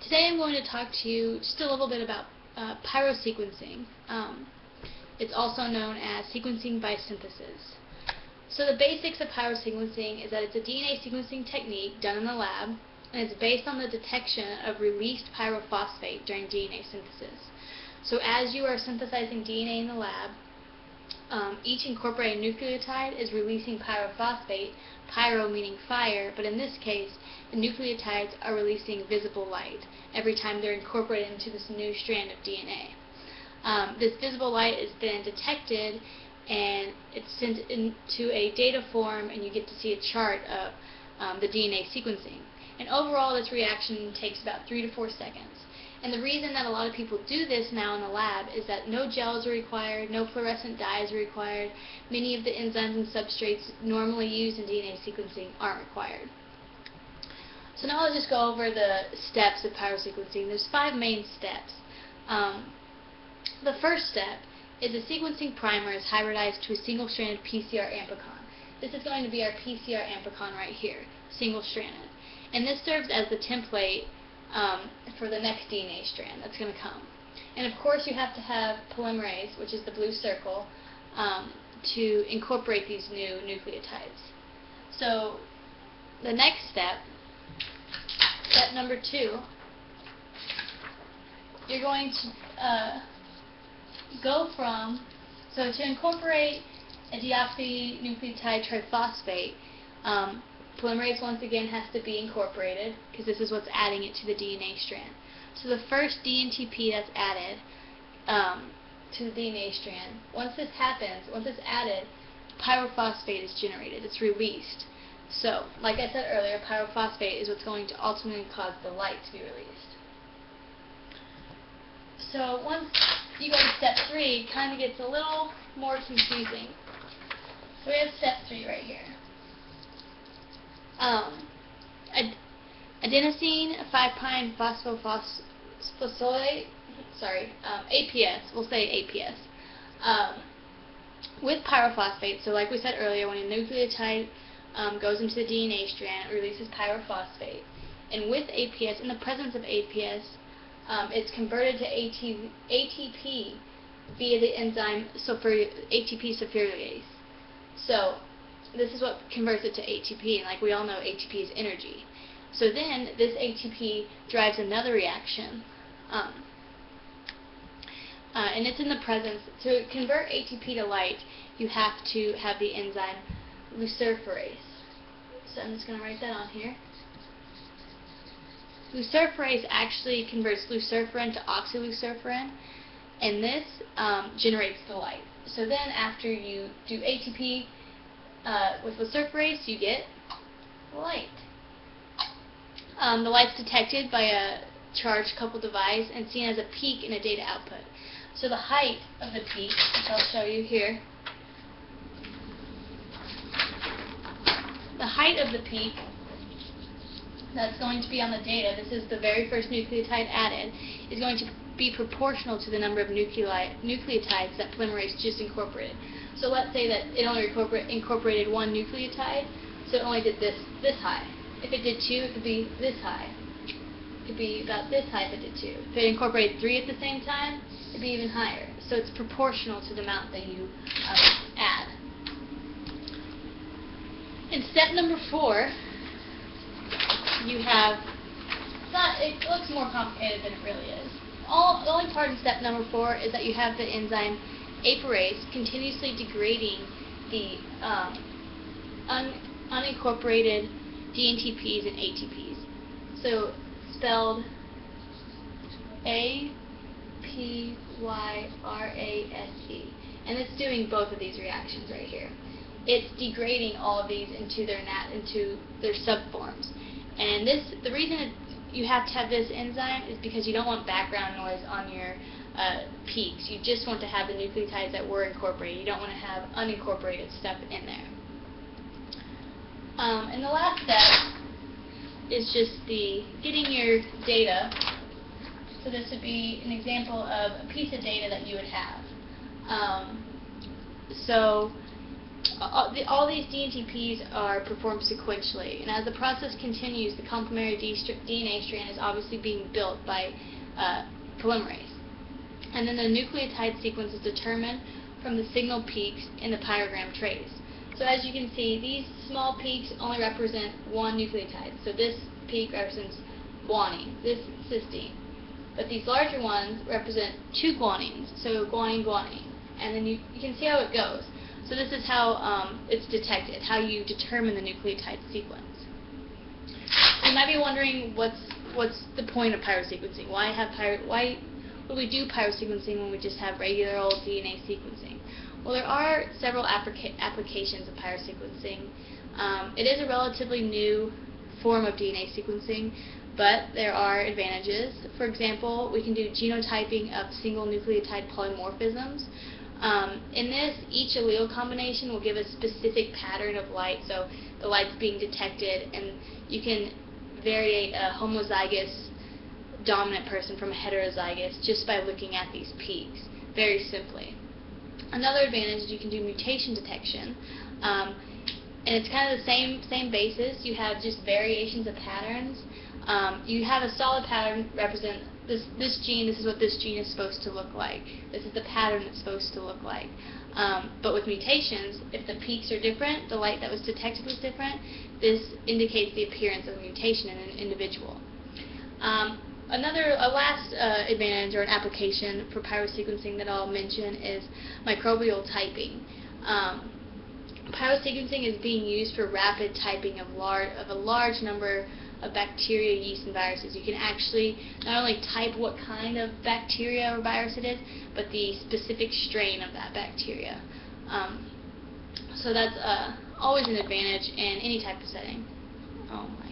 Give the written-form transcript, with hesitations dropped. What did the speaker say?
Today I'm going to talk to you just a little bit about pyrosequencing. It's also known as sequencing by synthesis. So the basics of pyrosequencing is that it's a DNA sequencing technique done in the lab, and it's based on the detection of released pyrophosphate during DNA synthesis. So as you are synthesizing DNA in the lab, each incorporated nucleotide is releasing pyrophosphate, pyro meaning fire, but in this case, the nucleotides are releasing visible light every time they're incorporated into this new strand of DNA. This visible light is then detected and it's sent into a data form, and you get to see a chart of the DNA sequencing. And overall, this reaction takes about 3 to 4 seconds. And the reason that a lot of people do this now in the lab is that no gels are required, no fluorescent dyes are required. Many of the enzymes and substrates normally used in DNA sequencing aren't required. So now I'll just go over the steps of pyrosequencing. There's 5 main steps. The first step is the sequencing primer is hybridized to a single-stranded PCR amplicon. This is going to be our PCR amplicon right here, single-stranded. And this serves as the template for the next DNA strand that's going to come. And of course you have to have polymerase, which is the blue circle, to incorporate these new nucleotides. So the next step, step number 2, you're going to go from, so to incorporate a deoxynucleotide triphosphate, polymerase once again has to be incorporated because this is what's adding it to the DNA strand. So the first DNTP that's added to the DNA strand, once this happens, once it's added, pyrophosphate is generated, it's released. So, like I said earlier, pyrophosphate is what's going to ultimately cause the light to be released. So once you go to step 3, it kind of gets a little more confusing. So we have step 3 right here. Adenosine 5' phosphosylate, APS, we'll say APS, with pyrophosphate. So like we said earlier, when a nucleotide goes into the DNA strand, it releases pyrophosphate. And with APS, in the presence of APS, it's converted to ATP via the enzyme ATP sulfurylase. So this is what converts it to ATP, and like we all know, ATP is energy. So then this ATP drives another reaction, and it's in the presence. To convert ATP to light, you have to have the enzyme luciferase. So I'm just going to write that on here. Luciferase actually converts luciferin to oxyluciferin, and this generates the light. So then after you do ATP with luciferase, you get light. The light's detected by a charged coupled device and seen as a peak in a data output. So the height of the peak, which I'll show you here, the height of the peak that's going to be on the data, this is the very first nucleotide added, is going to be proportional to the number of nucleotides that polymerase just incorporated. So let's say that it only incorporated 1 nucleotide, so it only did this high. If it did 2, it could be this high. It could be about this high if it did 2. If it incorporated 3 at the same time, it'd be even higher. So it's proportional to the amount that you add. In step number 4, you have, it looks more complicated than it really is. The only part in step number 4 is that you have the enzyme aperase continuously degrading the unincorporated DNTPs and ATPs. So spelled APYRASE. And it's doing both of these reactions right here. It's degrading all of these into their subforms. And the reason you have to have this enzyme is because you don't want background noise on your peaks. You just want to have the nucleotides that were incorporated. You don't want to have unincorporated stuff in there. And the last step is just getting your data. So this would be an example of a piece of data that you would have. So all these dNTPs are performed sequentially, and as the process continues, the complementary DNA strand is obviously being built by polymerase. And then the nucleotide sequence is determined from the signal peaks in the pyrogram trace. So as you can see, these small peaks only represent one nucleotide. So this peak represents guanine, this cysteine. But these larger ones represent two guanines, so guanine, guanine. And then you can see how it goes. So this is how it's detected, how you determine the nucleotide sequence. You might be wondering what's the point of pyrosequencing? Why would we do pyrosequencing when we just have regular old DNA sequencing? Well, there are several applications of pyrosequencing. It is a relatively new form of DNA sequencing, but there are advantages. For example, we can do genotyping of single nucleotide polymorphisms. In this, each allele combination will give a specific pattern of light, so the light's being detected, and you can variate a homozygous dominant person from a heterozygous just by looking at these peaks, very simply. Another advantage is you can do mutation detection, and it's kind of the same basis. You have just variations of patterns. You have a solid pattern represent this gene. This is what this gene is supposed to look like. This is the pattern it's supposed to look like. But with mutations, if the peaks are different, the light that was detected was different, this indicates the appearance of a mutation in an individual. A last advantage or an application for pyrosequencing that I'll mention is microbial typing. Pyrosequencing is being used for rapid typing of a large number of bacteria, yeast, and viruses. You can actually not only type what kind of bacteria or virus it is, but the specific strain of that bacteria. So that's always an advantage in any type of setting. Oh my